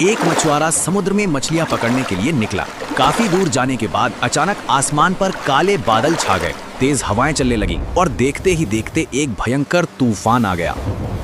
एक मछुआरा समुद्र में मछलियां पकड़ने के लिए निकला। काफी दूर जाने के बाद अचानक आसमान पर काले बादल छा गए, तेज हवाएं चलने लगी और देखते ही देखते एक भयंकर तूफान आ गया।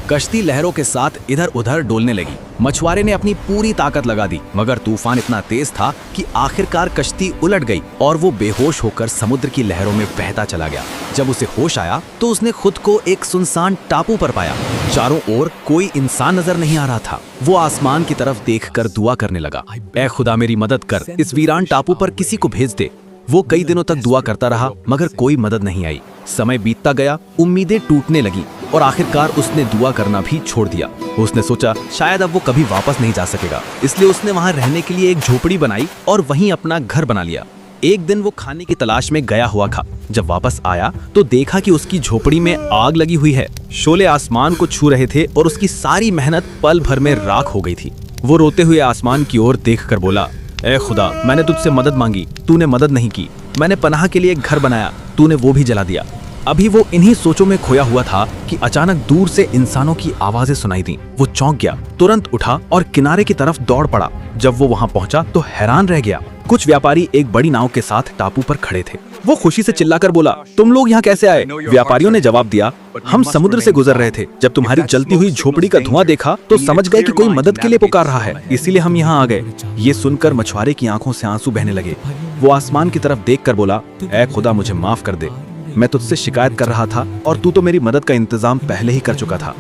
कश्ती लहरों के साथ इधर उधर डोलने लगी। मछुआरे ने अपनी पूरी ताकत लगा दी, मगर तूफान इतना तेज था कि आखिरकार कश्ती उलट गई और वो बेहोश होकर समुद्र की लहरों में बहता चला गया। जब उसे होश आया तो उसने खुद को एक सुनसान टापू पर पाया। चारों ओर कोई इंसान नजर नहीं आ रहा था। वो आसमान की तरफ देखकर दुआ करने लगा, ऐ खुदा मेरी मदद कर, इस वीरान टापू पर किसी को भेज दे। वो कई दिनों तक दुआ करता रहा, मगर कोई मदद नहीं आई। समय बीतता गया, उम्मीदें टूटने लगी और आखिरकार उसने दुआ करना भी छोड़ दिया। उसने सोचा शायद अब वो कभी वापस नहीं जा सकेगा, इसलिए उसने वहां रहने के लिए एक झोपड़ी बनाई और वहीं अपना घर बना लिया। एक दिन वो खाने की तलाश में गया हुआ था। जब वापस आया तो देखा कि उसकी झोपड़ी में आग लगी हुई है। शोले आसमान को छू रहे थे और उसकी सारी मेहनत पल भर में राख हो गई थी। वो रोते हुए आसमान की ओर देखकर बोला, ऐ खुदा, मैंने तुझसे मदद मांगी, तूने मदद नहीं की। मैंने पनाह के लिए एक घर बनाया, तूने वो भी जला दिया। अभी वो इन्हीं सोचों में खोया हुआ था कि अचानक दूर से इंसानों की आवाजें सुनाई दी। वो चौंक गया, तुरंत उठा और किनारे की तरफ दौड़ पड़ा। जब वो वहां पहुंचा तो हैरान रह गया। कुछ व्यापारी एक बड़ी नाव के साथ टापू पर खड़े थे। वो खुशी से चिल्लाकर बोला, तुम लोग यहाँ कैसे आए? व्यापारियों ने जवाब दिया, हम समुद्र से गुजर रहे थे। जब तुम्हारी जलती हुई झोपड़ी का धुआं देखा तो समझ गए कि कोई मदद के लिए पुकार रहा है, इसीलिए हम यहाँ आ गए। ये सुनकर मछुआरे की आंखों से आंसू बहने लगे। वो आसमान की तरफ देखकर बोला, ऐ खुदा, मुझे माफ कर दे। मैं तुझसे शिकायत कर रहा था और तू तो मेरी मदद का इंतजाम पहले ही कर चुका था।